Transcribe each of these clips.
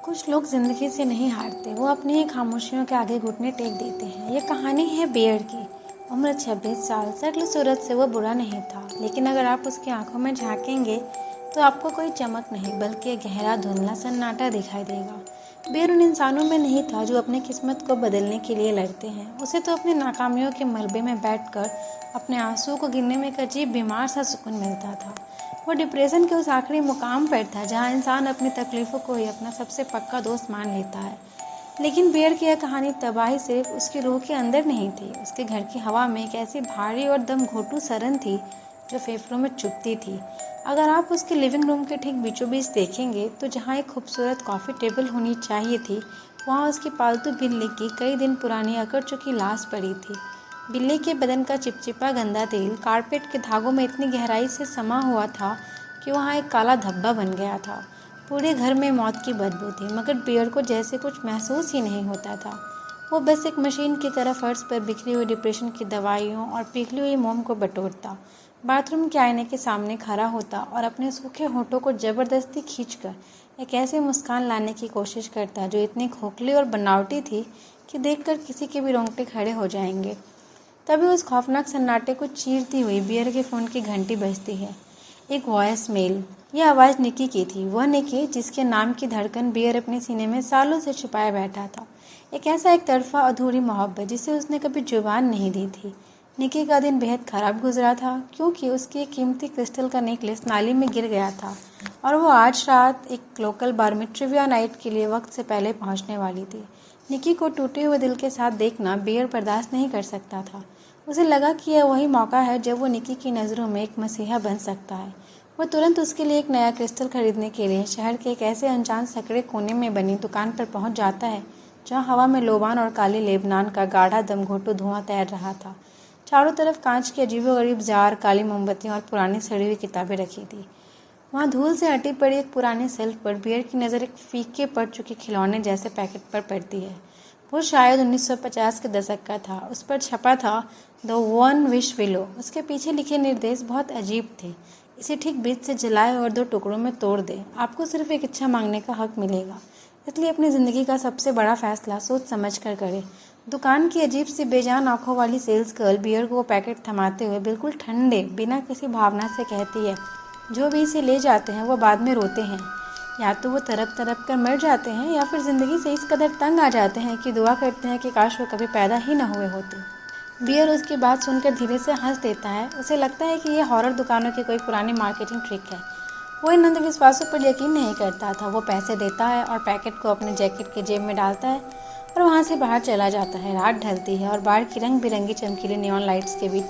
कुछ लोग ज़िंदगी से नहीं हारते, वो अपनी ही खामोशियों के आगे घुटने टेक देते हैं। ये कहानी है बियर की। उम्र 26 साल, शक्ल सूरत से वो बुरा नहीं था, लेकिन अगर आप उसकी आंखों में झांकेंगे तो आपको कोई चमक नहीं बल्कि एक गहरा धुंधला सन्नाटा दिखाई देगा। बियर उन इंसानों में नहीं था जो अपनी किस्मत को बदलने के लिए लड़ते हैं। उसे तो अपनी नाकामियों के मलबे में बैठकर अपने आंसुओं को गिनने में एक अजीब बीमार सा सुकून मिलता था। वो डिप्रेशन के उस आखिरी मुकाम पर था जहाँ इंसान अपनी तकलीफ़ों को ही अपना सबसे पक्का दोस्त मान लेता है। लेकिन बियर की यह कहानी तबाही सिर्फ उसकी रूह के अंदर नहीं थी। उसके घर की हवा में एक ऐसी भारी और दम घोंटू सरन थी जो फेफड़ों में चुभती थी। अगर आप उसके लिविंग रूम के ठीक बीचों बीच देखेंगे तो जहाँ एक खूबसूरत कॉफ़ी टेबल होनी चाहिए थी, वहाँ उसकी पालतू बिल्ली की कई दिन पुरानी अकड़ चुकी लाश पड़ी थी। बिल्ली के बदन का चिपचिपा गंदा तेल कारपेट के धागों में इतनी गहराई से समा हुआ था कि वहाँ एक काला धब्बा बन गया था। पूरे घर में मौत की बदबू थी, मगर बियर को जैसे कुछ महसूस ही नहीं होता था। वो बस एक मशीन की तरह फर्श पर बिखरी हुई डिप्रेशन की दवाइयों और पिघली हुई मोम को बटोरता, बाथरूम के आईने के सामने खड़ा होता और अपने सूखे होठों को ज़बरदस्ती खींचकर एक ऐसी मुस्कान लाने की कोशिश करता जो इतनी खोखली और बनावटी थी कि देखकर किसी के भी रोंगटे खड़े हो जाएंगे। तभी उस खौफनाक सन्नाटे को चीरती हुई बियर के फ़ोन की घंटी बजती है। एक वॉइस मेल। यह आवाज़ निकी की थी, वह निकी जिसके नाम की धड़कन बियर अपने सीने में सालों से छुपाए बैठा था। एक तरफा अधूरी मोहब्बत जिसे उसने कभी जुबान नहीं दी थी। निकी का दिन बेहद ख़राब गुजरा था क्योंकि उसकी एक कीमती क्रिस्टल का नेकलेस नाली में गिर गया था और वो आज रात एक लोकल बार में ट्रिविया नाइट के लिए वक्त से पहले पहुंचने वाली थी। निकी को टूटे हुए दिल के साथ देखना बियर बर्दाश्त नहीं कर सकता था। उसे लगा कि यह वही मौका है जब वो निकी की नज़रों में एक मसीहा बन सकता है। वो तुरंत उसके लिए एक नया क्रिस्टल खरीदने के लिए शहर के एक ऐसे अनजान सकड़े कोने में बनी दुकान पर पहुंच जाता है जहां हवा में लोबान और काले लेबनान का गाढ़ा दमघोंटू धुआं तैर रहा था। चारों तरफ कांच के अजीबोगरीब जार, काली मोमबत्तियां और पुरानी सड़ी हुई किताबें रखी थी। वहाँ धूल से अटी पड़ी एक पुराने सेल्फ पर बियर की नज़र एक फीके पड़ चुके खिलौने जैसे पैकेट पर पड़ती है। वो शायद 1950 के दशक का था। उस पर छपा था द वन विश विलो। उसके पीछे लिखे निर्देश बहुत अजीब थे। इसे ठीक बीच से जलाए और 2 टुकड़ों में तोड़ दे, आपको सिर्फ एक इच्छा मांगने का हक मिलेगा। इसलिए अपनी ज़िंदगी का सबसे बड़ा फैसला सोच समझ कर करे। दुकान की अजीब सी बेजान आंखों वाली सेल्स गर्ल बियर को वो पैकेट थमाते हुए बिल्कुल ठंडे बिना किसी भावना से कहती है, जो भी इसे ले जाते हैं वो बाद में रोते हैं। या तो वो तड़प तड़प कर मर जाते हैं या फिर ज़िंदगी से इस कदर तंग आ जाते हैं कि दुआ करते हैं कि काश वो कभी पैदा ही न हुए होते। बियर उसकी बात सुनकर धीरे से हंस देता है। उसे लगता है कि यह हॉरर दुकानों की कोई पुरानी मार्केटिंग ट्रिक है। वो इन अंधविश्वासों पर यकीन नहीं करता था। वो पैसे देता है और पैकेट को अपने जैकेट के जेब में डालता है और वहाँ से बाहर चला जाता है। रात ढलती है और बाहर की रंग बिरंगी चमकीली नियॉन लाइट्स के बीच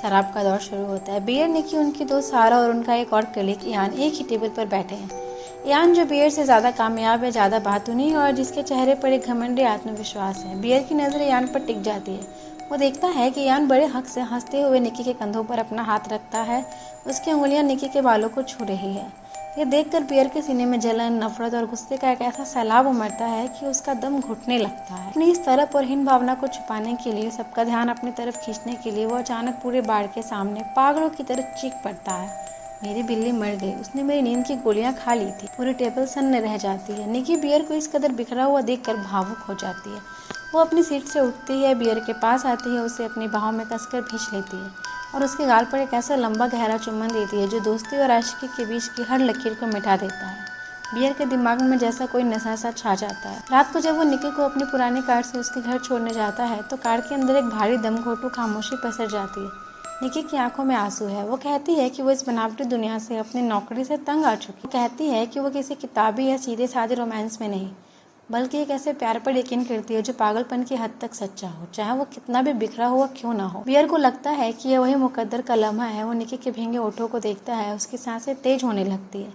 शराब का दौर शुरू होता है। बियर, निकी, उनकी दोस्त सारा और उनका एक और कलीग इयान एक ही टेबल पर बैठे हैं। इयान जो बियर से ज़्यादा कामयाब है, ज़्यादा बहातूनी और जिसके चेहरे पर एक घमंडी आत्मविश्वास है। बियर की नज़र इयान पर टिक जाती है। वो देखता है कि इयान बड़े हक से हंसते हुए निकी के कंधों पर अपना हाथ रखता है। उसकी उंगलियां निकी के बालों को छू रही है। ये देखकर बियर के सीने में जलन, नफरत और गुस्से का एक ऐसा सैलाब उमड़ता है कि उसका दम घुटने लगता है। अपनी इस तरफ और हीन भावना को छुपाने के लिए, सबका ध्यान अपनी तरफ खींचने के लिए वो अचानक पूरे बार के सामने पागलों की तरह चीख पड़ता है, मेरी बिल्ली मर गई, उसने मेरी नींद की गोलियां खा ली थी। पूरी टेबल सन्न रह जाती है। निकी बियर को इस कदर बिखरा हुआ देखकर भावुक हो जाती है। वो अपनी सीट से उठती है, बियर के पास आती है, उसे अपनी बाहों में कसकर खींच लेती है और उसके गाल पर एक ऐसा लंबा गहरा चुम्बन देती है जो दोस्ती और आशिकी के बीच की हर लकीर को मिटा देता है। बियर के दिमाग में जैसा कोई नशा सा छा जाता है। रात को जब वो निकी को अपनी पुरानी कार से उसके घर छोड़ने जाता है तो कार के अंदर एक भारी दमघोंटू खामोशी पसर जाती है। निकी की आंखों में आंसू है। वो कहती है कि वो इस बनावटी दुनिया से, अपनी नौकरी से तंग आ चुकी। कहती है कि वो किसी किताबी या सीधे साधे रोमांस में नहीं, बल्कि एक ऐसे प्यार पर यकीन करती है जो पागलपन की हद तक सच्चा हो, चाहे वो कितना भी बिखरा हुआ क्यों ना हो। बियर को लगता है कि यह वही मुकद्दर का लम्हा है। वो निकी के भींगे ओठों को देखता है, उसकी सांसें तेज होने लगती है,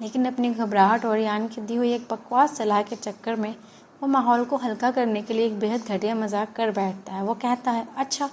लेकिन अपनी घबराहट और यान की दी हुई एक बकवास सलाह के चक्कर में वो माहौल को हल्का करने के लिए एक बेहद घटिया मजाक कर बैठता है। वो कहता है, अच्छा,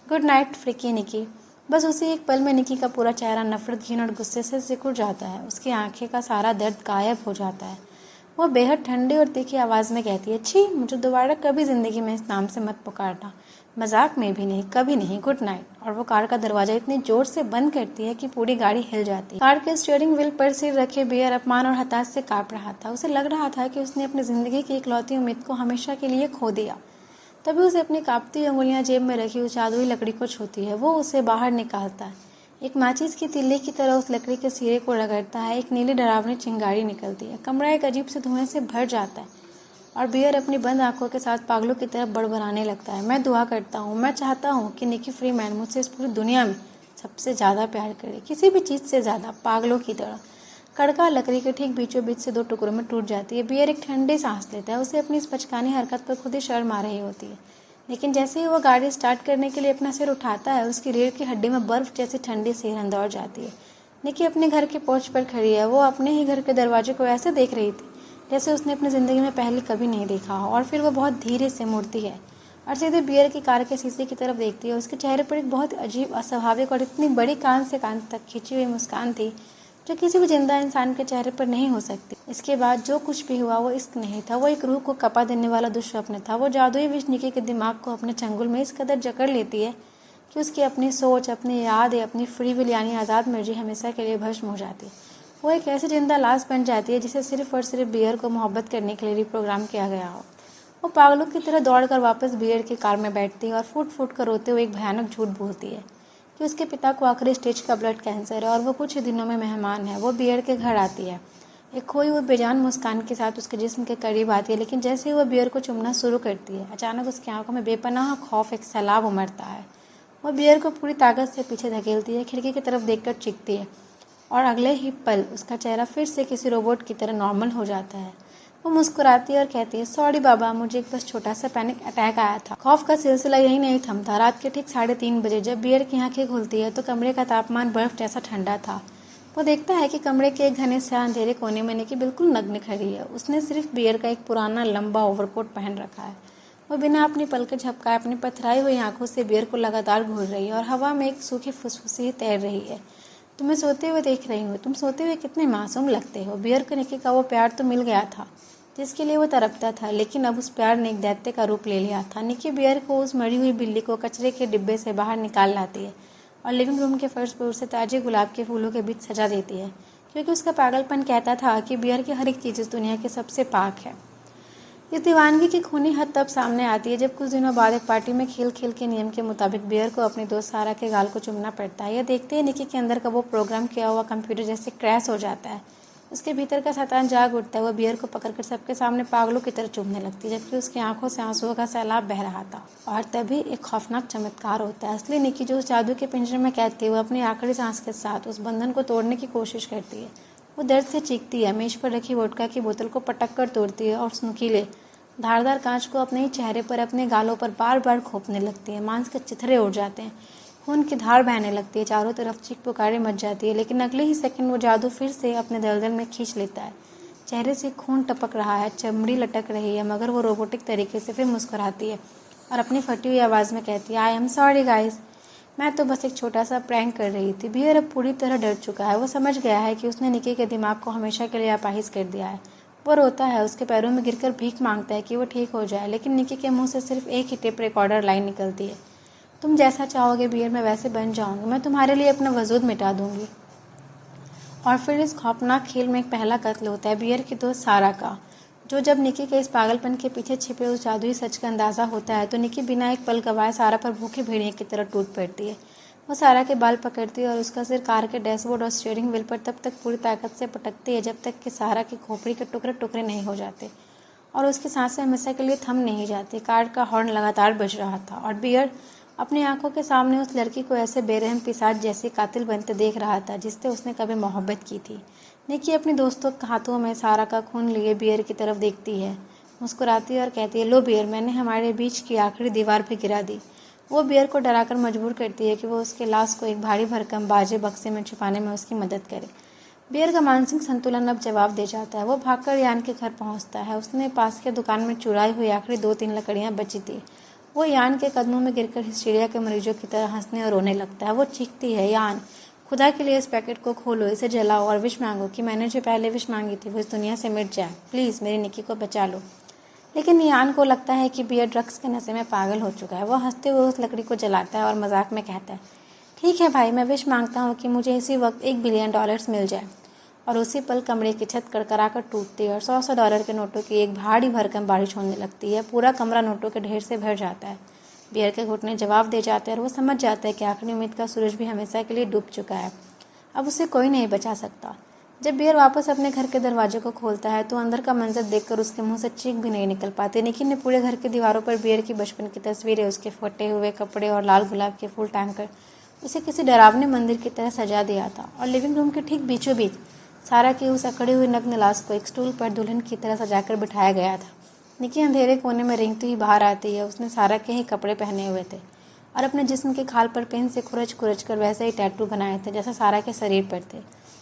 गुड नाइट फ्रिकी निकी। बस उसी एक पल में निकी का पूरा चेहरा नफरत, घिन और गुस्से से सिकुड़ जाता है। उसकी आंखें का सारा दर्द गायब हो जाता है। वो बेहद ठंडी और तीखी आवाज़ में कहती है, छी, मुझे दोबारा कभी ज़िंदगी में इस नाम से मत पुकारना, मजाक में भी नहीं, कभी नहीं, गुड नाइट। और वो कार का दरवाजा इतनी जोर से बंद करती है कि पूरी गाड़ी हिल जाती है। कार के स्टीयरिंग व्हील पर सिर रखे बियर अपमान और हताश से काँप रहा था। उसे लग रहा था कि उसने अपनी ज़िंदगी की इकलौती उम्मीद को हमेशा के लिए खो दिया। तभी उसे अपनी कांपती उंगलियां जेब में रखी उस जादुई लकड़ी को छूती है। वो उसे बाहर निकालता है, एक माचिस की तीली की तरह उस लकड़ी के सिरे को रगड़ता है। एक नीली डरावनी चिंगारी निकलती है, कमरा एक अजीब से धुएं से भर जाता है और बियर अपनी बंद आंखों के साथ पागलों की तरफ बड़बड़ाने लगता है। मैं दुआ करता हूँ, मैं चाहता हूँ कि निकी फ्रीमैन मुझसे इस पूरी दुनिया में सबसे ज़्यादा प्यार करे, किसी भी चीज़ से ज़्यादा, पागलों की तरह। कड़का लकड़ी के ठीक बीचों बीच से 2 टुकड़ों में टूट जाती है। बियर एक ठंडी सांस लेता है। उसे अपनी इस बचकानी हरकत पर खुद ही शर्म आ रही होती है, लेकिन जैसे ही वो गाड़ी स्टार्ट करने के लिए अपना सिर उठाता है, उसकी रीढ़ की हड्डी में बर्फ जैसी ठंडी सिहरन दौड़ जाती है। निकी अपने घर के पोर्च पर खड़ी है। वो अपने ही घर के दरवाजे को ऐसे देख रही थी जैसे उसने अपनी ज़िंदगी में पहले कभी नहीं देखा हो। और फिर वो बहुत धीरे से मुड़ती है और सीधे बियर की कार के शीशे की तरफ देखती है। उसके चेहरे पर एक बहुत अजीब, अस्वाभाविक और इतनी बड़ी कान से कान तक खींची हुई मुस्कान थी जो किसी भी जिंदा इंसान के चेहरे पर नहीं हो सकती। इसके बाद जो कुछ भी हुआ वो इश्क नहीं था, वो एक रूह को कपा देने वाला दुष्स्वप्न था। वो जादुई विष निकी के दिमाग को अपने चंगुल में इस कदर जकड़ लेती है कि उसकी अपनी सोच, अपनी याद, अपनी फ्री विल यानी आज़ाद मर्जी हमेशा के लिए भस्म हो जाती है। वो एक ऐसी जिंदा लाश बन जाती है जिसे सिर्फ और सिर्फ बियर को मोहब्बत करने के लिए रिप्रोग्राम किया गया हो। वो पागलों की तरह दौड़कर वापस बियर की कार में बैठती है और फूट फूट कर रोते हुए एक भयानक झूठ बोलती है कि उसके पिता को आखिरी स्टेज का ब्लड कैंसर है और वो कुछ ही दिनों में मेहमान है। वो बियर के घर आती है, एक खोई हुई बेजान मुस्कान के साथ उसके जिस्म के करीब आती है, लेकिन जैसे ही वो बियर को चूमना शुरू करती है, अचानक उसकी आंखों में बेपनाह खौफ एक सैलाब उमड़ता है। वो बियर को पूरी ताकत से पीछे धकेलती है, खिड़की की तरफ देखकर चीखती है और अगले ही पल उसका चेहरा फिर से किसी रोबोट की तरह नॉर्मल हो जाता है। वो मुस्कुराती है और कहती है, सॉरी बाबा, मुझे एक बस छोटा सा पैनिक अटैक आया था। खौफ का सिलसिला यही नहीं थमता। रात के ठीक 3:30 बजे जब बियर की आंखें खुलती है तो कमरे का तापमान बर्फ जैसा ठंडा था। वो देखता है कि कमरे के एक घने से अंधेरे कोने में निकी बिल्कुल नग्न खड़ी है। उसने सिर्फ बियर का एक पुराना लंबा ओवरकोट पहन रखा है। वो बिना अपनी पलकें झपकाए अपनी पथराई हुई आंखों से बियर को लगातार घूर रही है और हवा में एक सूखी फुसफुसी तैर रही है। तुम्हें सोते हुए देख रही हूँ, तुम सोते हुए कितने मासूम लगते हो। बियर को निकी का वो प्यार तो मिल गया था जिसके लिए वो तड़पता था, लेकिन अब उस प्यार ने एक दैत्य का रूप ले लिया था। निकी बियर को, उस मरी हुई बिल्ली को, कचरे के डिब्बे से बाहर निकाल लाती है और लिविंग रूम के फर्श पर उसे ताजे गुलाब के फूलों के बीच सजा देती है, क्योंकि उसका पागलपन कहता था कि बियर की हर एक चीज़ इस दुनिया की सबसे पाक है। इस दीवानगी की खूनी हद तब सामने आती है जब कुछ दिनों बाद एक पार्टी में खेल खेल के नियम के मुताबिक बियर को अपनी दोस्त सारा के गाल को चूमना पड़ता है। यह देखते ही निकी के अंदर का वो प्रोग्राम किया हुआ कंप्यूटर जैसे क्रैश हो जाता है। उसके भीतर का शैतान जाग उठता है। वह बियर को पकड़कर सबके सामने पागलों की तरह चूमने लगती है, जबकि उसकी आंखों से आंसुओं का सैलाब बह रहा था। और तभी एक खौफनाक चमत्कार होता है। असली निकी जो उस जादू के पिंजरे में कैद थी, वो अपनी आखिरी सांस के साथ उस बंधन को तोड़ने की कोशिश करती है। वो दर्द से चीखती है, मेज पर रखी वोडका की बोतल को पटक कर तोड़ती है और उस नुकीले धारदार कांच को अपने ही चेहरे पर, अपने गालों पर बार बार खोपने लगती है। मांस के चिथड़े उड़ जाते हैं, खून की धार बहने लगती है, चारों तरफ चीख पुकारें मच जाती है। लेकिन अगले ही सेकंड वो जादू फिर से अपने दलदल में खींच लेता है। चेहरे से खून टपक रहा है, चमड़ी लटक रही है, मगर वो रोबोटिक तरीके से फिर मुस्कुराती है और अपनी फटी हुई आवाज़ में कहती है, आई एम सॉरी गाइज, मैं तो बस एक छोटा सा प्रैंक कर रही थी। बियर अब पूरी तरह डर चुका है। वो समझ गया है कि उसने निकी के दिमाग को हमेशा के लिए अपाहिज कर दिया है। वो रोता है, उसके पैरों में गिरकर भीख मांगता है कि वो ठीक हो जाए, लेकिन निकी के मुंह से सिर्फ एक ही टेप रिकॉर्डर लाइन निकलती है, तुम जैसा चाहोगे बियर, मैं वैसे बन जाऊंगी, मैं तुम्हारे लिए अपना वजूद मिटा दूंगी। और फिर इस खौफनाक खेल में एक पहला कत्ल होता है, बियर की दोस्त सारा का, जो जब निकी के इस पागलपन के पीछे छिपे उस जादुई सच का अंदाज़ा होता है तो निकी बिना एक पल गवाए सारा पर भूखी भेड़िए की तरह टूट पड़ती है। वो सारा के बाल पकड़ती है और उसका सिर कार के डैशबोर्ड और स्टीयरिंग व्हील पर तब तक पूरी ताकत से पटकती है जब तक कि सारा की खोपड़ी के टुकड़े टुकड़े नहीं हो जाते और उसकी सांसें हमेशा के लिए थम नहीं जाती। कार का हॉर्न लगातार बज रहा था और बियर अपनी आंखों के सामने उस लड़की को ऐसे बेरहम पिशाच जैसे कातिल बनते देख रहा था जिससे उसने कभी मोहब्बत की थी। निकी अपनी दोस्तों के हाथों में सारा का खून लिए बियर की तरफ देखती है, मुस्कुराती है और कहती है, लो बियर, मैंने हमारे बीच की आखिरी दीवार भी गिरा दी। वो बियर को डराकर मजबूर करती है कि वो उसके लाश को एक भारी भरकम बाजे बक्से में छुपाने में उसकी मदद करे। बियर का मानसिक संतुलन अब जवाब दे जाता है। वो भागकर यान के घर पहुंचता है। उसने पास के दुकान में चुराई हुई आखिरी 2-3 लकड़ियां बची थी। वो यान के कदमों में गिरकर हिस्टीरिया के मरीजों की तरह हंसने और रोने लगता है। वो चीखती है, यान, खुदा के लिए इस पैकेट को खोलो, इसे जलाओ और विश मांगो कि मैंने जो पहले विश मांगी थी वो इस दुनिया से मिट जाए। प्लीज़ मेरी निकी को बचा लो। लेकिन यान को लगता है कि बियर ड्रग्स के नशे में पागल हो चुका है। वह हंसते हुए उस लकड़ी को जलाता है और मजाक में कहता है, ठीक है भाई, मैं विश मांगता हूँ कि मुझे इसी वक्त $1 बिलियन मिल जाए। और उसी पल कमरे की छत कड़कड़ा कर टूटती है और $100 के नोटों की एक भारी भरकम बारिश होने लगती है। पूरा कमरा नोटों के ढेर से भर जाता है। बियर के घुटने जवाब दे जाते हैं और वो समझ जाता है कि आखिरी उम्मीद का सूरज भी हमेशा के लिए डूब चुका है। अब उसे कोई नहीं बचा सकता। जब बियर वापस अपने घर के दरवाजे को खोलता है तो अंदर का मंजर देखकर उसके मुंह से चीख भी नहीं निकल पाती। निकी ने पूरे घर की दीवारों पर बियर की बचपन की तस्वीरें, उसके फटे हुए कपड़े और लाल गुलाब के फूल टांग कर उसे किसी डरावने मंदिर की तरह सजा दिया था। और लिविंग रूम के ठीक बीचों बीच सारा की उस अकड़ी हुई नग्न लाश को एक स्टूल पर दुल्हन की तरह सजाकर बिठाया गया था। निकी अंधेरे कोने में रेंगती हुई बाहर आती है। उसने सारा के ही कपड़े पहने हुए थे और अपने जिस्म के खाल पर पेन से खुरच खुरच कर वैसे ही टैटू बनाए थे जैसा सारा के शरीर पर थे।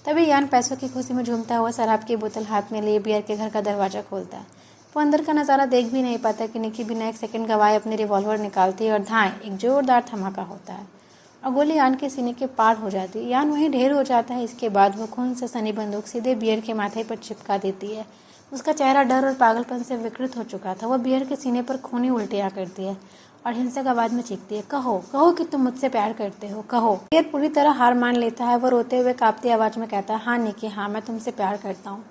तभी यान पैसों की खुशी में झूमता हुआ शराब की बोतल हाथ में लिए बियर के घर का दरवाज़ा खोलता है। वो अंदर का नज़ारा देख भी नहीं पाता कि निकी बिना एक सेकंड गवाए अपनी रिवॉल्वर निकालती है और धाएं एक जोरदार धमाका होता है और गोली यान के सीने के पार हो जाती है। यान वहीं ढेर हो जाता है। इसके बाद वो खून से सनी बंदूक सीधे बियर के माथे पर चिपका देती है। उसका चेहरा डर और पागलपन से विकृत हो चुका था। वह बियर के सीने पर खूनी उल्टियाँ करती है और हिंसक आवाज़ में चीखती है, कहो कहो कि तुम मुझसे प्यार करते हो, कहो। बियर पूरी तरह हार मान लेता है। वो रोते हुए कांपती आवाज़ में कहता है, हाँ निकी, हाँ मैं तुमसे प्यार करता हूँ।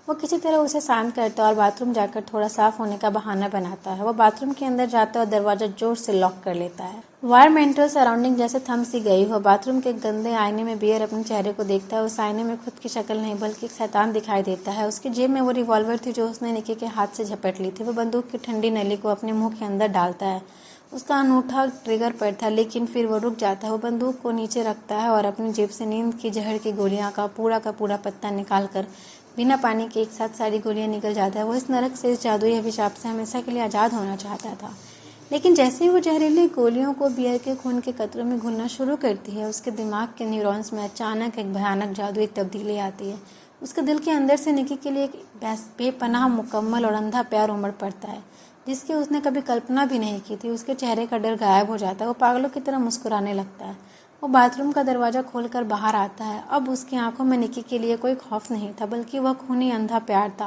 वो किसी तरह उसे शांत करता है और बाथरूम जाकर थोड़ा साफ होने का बहाना बनाता है। वो बाथरूम के अंदर जाता है और दरवाज़ा जोर से लॉक कर लेता है। वायरमेंटल सराउंडिंग जैसे थम सी गई हो। बाथरूम के गंदे आईने में बियर अपने चेहरे को देखता है। उस आईने में खुद की शक्ल नहीं बल्कि एक शैतान दिखाई देता है। उसकी जेब में वो रिवॉल्वर थी जो उसने निकी के हाथ से झपट ली थी। वो बंदूक की ठंडी नली को अपने मुंह के अंदर डालता है। उसका अनूठा ट्रिगर पर था, लेकिन फिर वो रुक जाता है। वो बंदूक को नीचे रखता है और अपनी जेब से नींद की जहर की गोलियां का पूरा पत्ता निकाल कर बिना पानी के एक साथ सारी गोलियां निकल जाता है। वो इस नरक से, इस जादुई अभिशाप से हमेशा के लिए आज़ाद होना चाहता था। लेकिन जैसे ही वो जहरीली गोलियों को बियर के खून के कतरों में घुलना शुरू करती है, उसके दिमाग के न्यूरॉन्स में अचानक एक भयानक जादुई तब्दीली आती है। उसके दिल के अंदर से निकी के लिए एक बेपनाह, मुकम्मल और अंधा प्यार उमड़ पड़ता है जिसकी उसने कभी कल्पना भी नहीं की थी। उसके चेहरे का डर गायब हो जाता है। वो पागलों की तरह मुस्कुराने लगता है। वो बाथरूम का दरवाज़ा खोलकर बाहर आता है। अब उसकी आंखों में निकी के लिए कोई खौफ नहीं था, बल्कि वह खूनी अंधा प्यार था।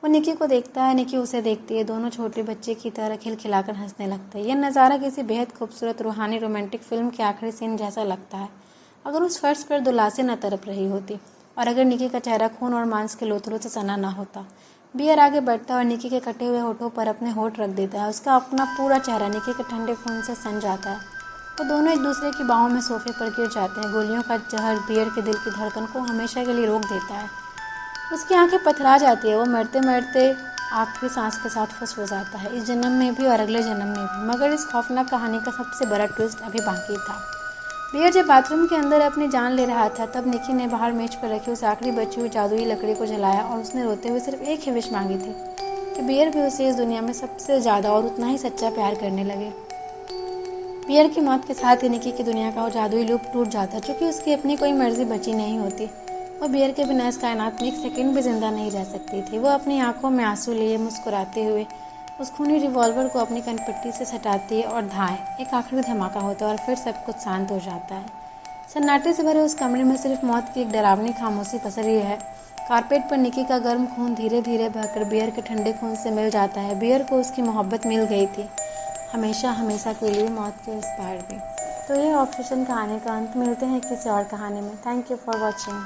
वो निकी को देखता है, निकी उसे देखती है। दोनों छोटे बच्चे की तरह खिलखिलाकर हंसने लगते हैं। यह नज़ारा किसी बेहद खूबसूरत रूहानी रोमांटिक फिल्म के आखिरी सीन जैसा लगता है। अगर उस फर्श पर दो लाशें न तड़प रही होती और अगर निकी का चेहरा खून और मांस के लोथड़ों से सना ना होता। बियर आगे बढ़ता है और निकी के कटे हुए होठों पर अपने होठ रख देता है। उसका अपना पूरा चेहरा निकी के ठंडे खून से सन जाता है। वो दोनों एक दूसरे की बाहों में सोफे पर गिर जाते हैं। गोलियों का जहर बियर के दिल की धड़कन को हमेशा के लिए रोक देता है। उसकी आंखें पथरा जाती है। वो मरते मरते आखिरी सांस के साथ फुसफुसाता है, इस जन्म में भी और अगले जन्म में भी। मगर इस खौफनाक कहानी का सबसे बड़ा ट्विस्ट अभी बाकी था। बियर जब बाथरूम के अंदर अपनी जान ले रहा था, तब निकी ने बाहर मेज पर रखी उस आखिरी बची हुई जादुई लकड़ी को जलाया और उसने रोते हुए सिर्फ एक ही विश मांगी थी कि बियर भी उसे इस दुनिया में सबसे ज़्यादा और उतना ही सच्चा प्यार करने लगे। बियर की मौत के साथ ही निकी की दुनिया का वो जादुई लूप टूट जाता, क्योंकि उसकी अपनी कोई मर्जी बची नहीं होती। वो बियर के बिना इस कायनात में एक सेकंड भी जिंदा नहीं रह सकती थी। वो अपनी आंखों में आंसू लिए मुस्कुराते हुए उस खूनी रिवॉल्वर को अपनी कनपट्टी से सटाती है और धाएं एक आखिरी धमाका होता है और फिर सब कुछ शांत हो जाता है। सन्नाटे से भरे उस कमरे में सिर्फ मौत की एक डरावनी खामोशी पसरी है। कारपेट पर निकी का गर्म खून धीरे धीरे बहकर बियर के ठंडे खून से मिल जाता है। बियर को उसकी मोहब्बत मिल गई थी, हमेशा हमेशा के लिए मौत के इस पार भी। तो ये ऑब्सेशन कहानी का अंत। मिलते हैं किसी और कहानी में। Thank you for watching.